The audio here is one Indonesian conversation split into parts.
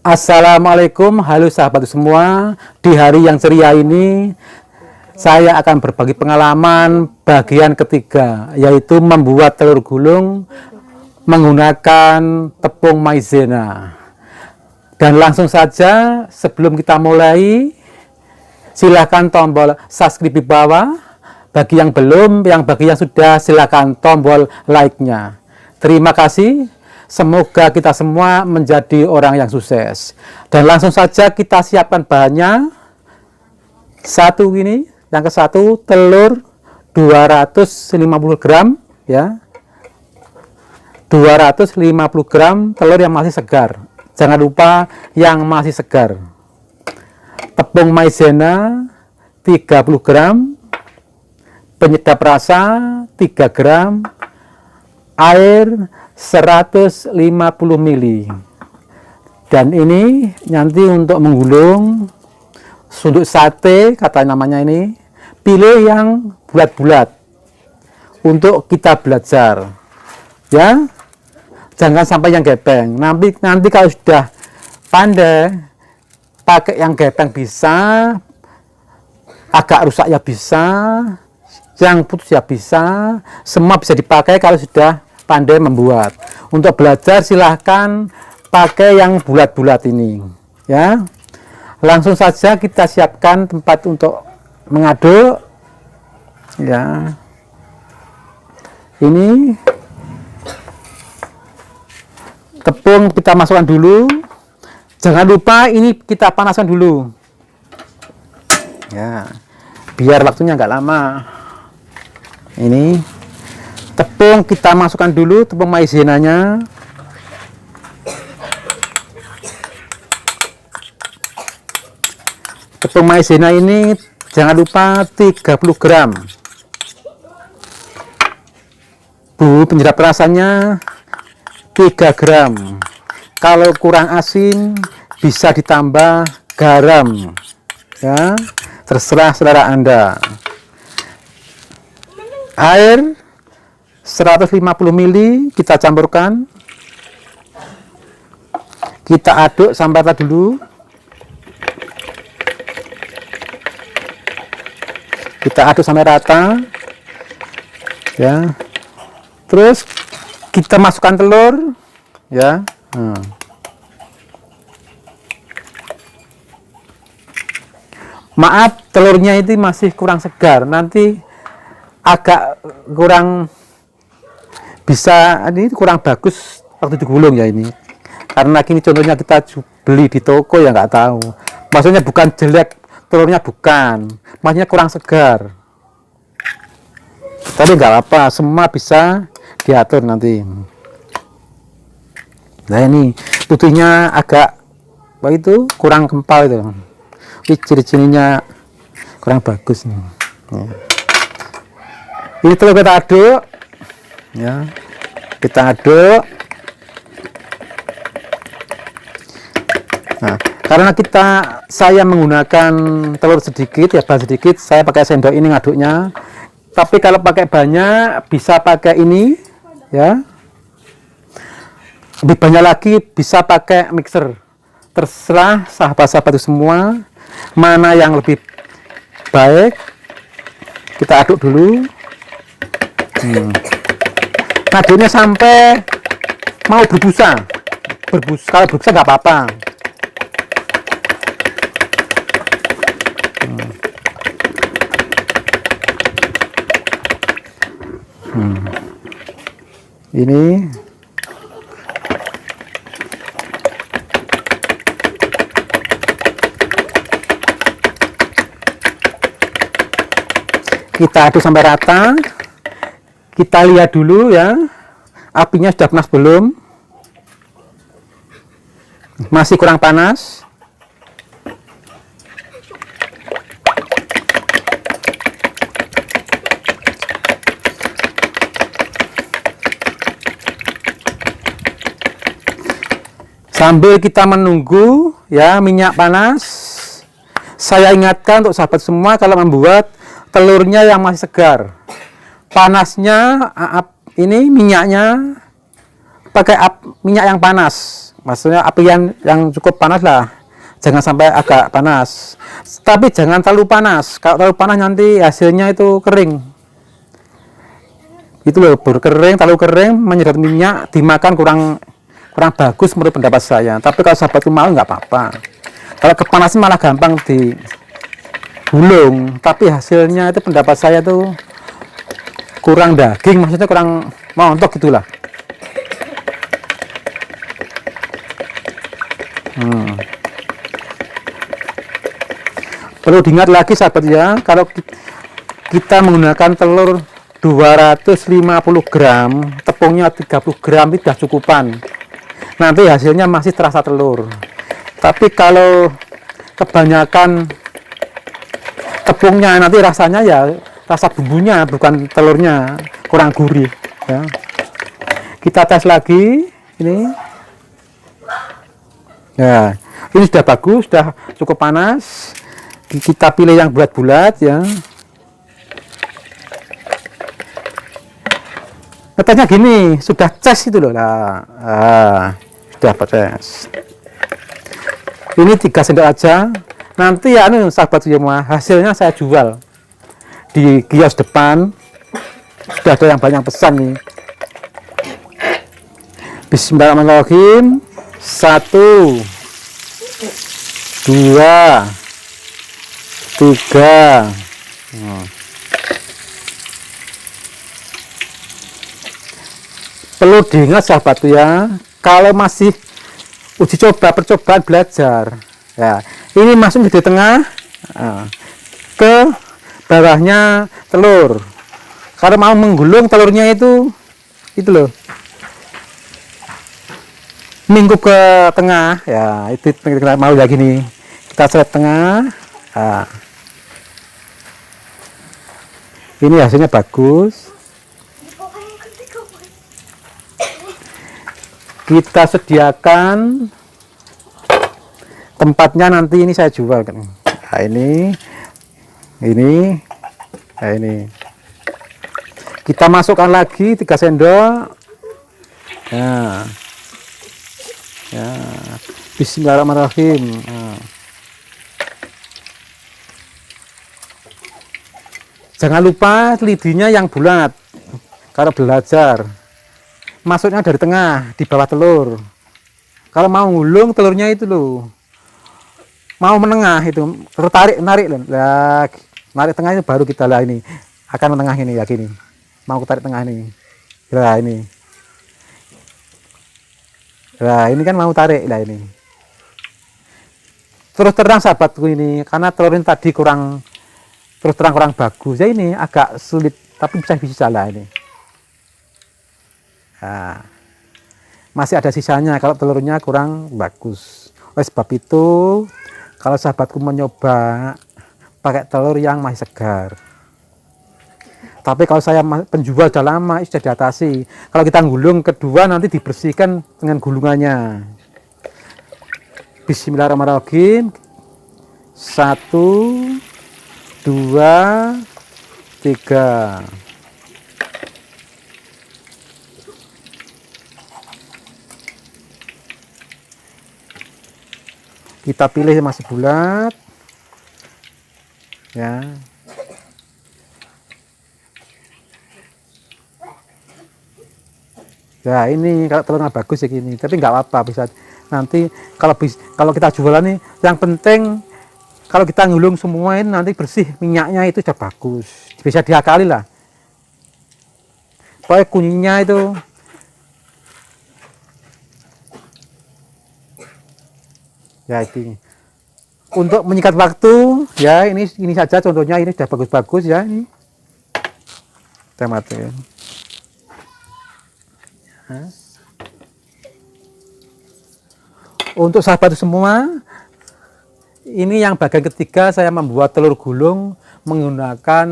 Assalamualaikum, halo sahabat semua. Di hari yang ceria ini, saya akan berbagi pengalaman bagian ketiga, yaitu membuat telur gulung menggunakan tepung maizena. Dan langsung saja, sebelum kita mulai, silahkan tombol subscribe di bawah. Bagi yang belum, bagi yang sudah, silahkan tombol like-nya. Terima kasih. Semoga kita semua menjadi orang yang sukses. Dan langsung saja kita siapkan bahannya. Satu ini, yang ke satu telur 250 gram ya. 250 gram telur yang masih segar. Jangan lupa yang masih segar. Tepung maizena 30 gram. Penyedap rasa 3 gram. Air 150 ml. Dan ini nanti untuk menggulung untuk sate, kata namanya ini, pilih yang bulat-bulat untuk kita belajar ya, jangan sampai yang gepeng. Nanti kalau sudah pandai pakai yang gepeng bisa, agak rusak ya bisa, yang putus ya bisa, semua bisa dipakai kalau sudah pandai membuat. Untuk belajar silahkan pakai yang bulat-bulat ini ya. Langsung saja kita siapkan tempat untuk mengaduk ya. Ini tepung kita masukkan dulu, jangan lupa ini kita panaskan dulu ya, biar waktunya nggak lama. Ini tepung kita masukkan dulu, tepung maizenanya. Tepung maizena ini jangan lupa 30 gram. Penyedap rasanya 3 gram. Kalau kurang asin bisa ditambah garam ya, terserah selera Anda. Air 150 ml kita campurkan, kita aduk sampai rata dulu. Kita aduk sampai rata ya. Terus kita masukkan telur ya. Maaf, telurnya itu masih kurang segar, nanti agak kurang bisa, ini kurang bagus waktu digulung ya ini, karena kini contohnya kita beli di toko ya, nggak tahu, maksudnya bukan jelek telurnya, bukan, maksudnya kurang segar, tapi nggak apa, semua bisa diatur nanti. Nah ini putihnya agak itu kurang kempal itu, ini ciri-cirinya kurang bagus nih ya. Ini telur kita aduk ya, kita aduk. Nah, karena saya menggunakan telur sedikit ya, bahan sedikit, saya pakai sendok ini ngaduknya. Tapi kalau pakai banyak bisa pakai ini ya, lebih banyak lagi bisa pakai mixer, terserah sahabat-sahabat itu semua mana yang lebih baik. Kita aduk dulu. Ngaduknya sampai mau berbusa. Kalau berbusa nggak apa-apa. Ini kita aduk sampai rata. Kita lihat dulu ya, apinya sudah panas belum, masih kurang panas. Sambil kita menunggu ya minyak panas, saya ingatkan untuk sahabat semua kalau membuat telurnya yang masih segar, panasnya ini minyaknya pakai minyak yang panas, maksudnya api yang cukup panas lah, jangan sampai agak panas, tapi jangan terlalu panas. Kalau terlalu panas nanti hasilnya itu kering, itu loh, berkering, terlalu kering, menyedot minyak, dimakan kurang bagus menurut pendapat saya. Tapi kalau sahabatku mau nggak apa-apa. Kalau kepanasan malah gampang digulung, tapi hasilnya itu pendapat saya tuh kurang daging, maksudnya kurang montok gitulah. Perlu diingat lagi sahabat ya, kalau kita menggunakan telur 250 gram, tepungnya 30 gram itu sudah cukupan. Nanti hasilnya masih terasa telur. Tapi kalau kebanyakan tepungnya, nanti rasanya ya rasa bumbunya, bukan telurnya, kurang gurih ya. Kita tes lagi ini. Ya, ini sudah bagus, sudah cukup panas. Kita pilih yang bulat-bulat ya. Katanya gini, sudah ces itu loh lah. Sudah ces. Ini 3 sendok aja. Nanti ya sahabat semua, hasilnya saya jual di kios depan. Sudah ada yang banyak pesan nih. Bismillahirrahmanirrahim. 1, 2, 3. Perlu diingat sahabat ya, kalau masih uji coba, percobaan, belajar ya, ini masuk di tengah, ke bawahnya telur. Kalau mau menggulung telurnya itu loh, minggu ke tengah ya, itu mau ya gini, kita seret tengah. Ini hasilnya bagus. Kita sediakan tempatnya, nanti ini saya jual kan. Nah, ini nah, ini kita masukkan lagi 3 sendok ya. Ya, bismillahirrahmanirrahim. Jangan lupa lidinya yang bulat kalau belajar. Masuknya dari tengah, di bawah telur. Kalau mau ngulung telurnya itu loh, mau menengah itu, tertarik, narik loh. Nah, narik tengah itu baru kita lah ini akan menengah ini ya gini. Mau tarik tengah ini. Nah, ini. Nah, ini kan mau tarik lah ini. Terus terang sahabatku ini, karena telur ini tadi kurang bagus. Ya ini agak sulit, tapi bisa lah ini. Nah, masih ada sisanya kalau telurnya kurang bagus. Oleh sebab itu, kalau sahabatku mencoba pakai telur yang masih segar. Tapi kalau saya penjual sudah lama, sudah diatasi. Kalau kita gulung kedua nanti dibersihkan dengan gulungannya. Bismillahirrahmanirrahim. 1, 2, 3. Kita pilih masih bulat ya. Ya ini kalau telurnya bagus ya gini, tapi nggak apa-apa, bisa nanti kalau kita jualan nih, yang penting kalau kita ngulung semua ini nanti bersih, minyaknya itu sudah bagus, bisa diakali lah. Pokoknya kuningnya itu ya ini untuk menyingkat waktu ya, ini saja contohnya, ini sudah bagus-bagus ya, ini kita matiin. Untuk sahabat semua, ini yang bagian ketiga saya membuat telur gulung menggunakan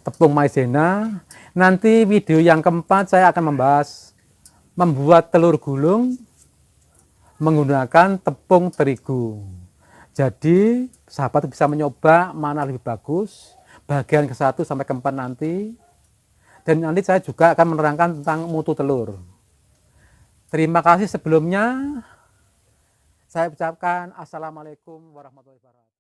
tepung maizena. Nanti video yang keempat saya akan membahas membuat telur gulung menggunakan tepung terigu. Jadi sahabat bisa mencoba mana lebih bagus, bagian ke-1 sampai ke-4 nanti. Dan nanti saya juga akan menerangkan tentang mutu telur. Terima kasih sebelumnya. Saya ucapkan assalamualaikum warahmatullahi wabarakatuh.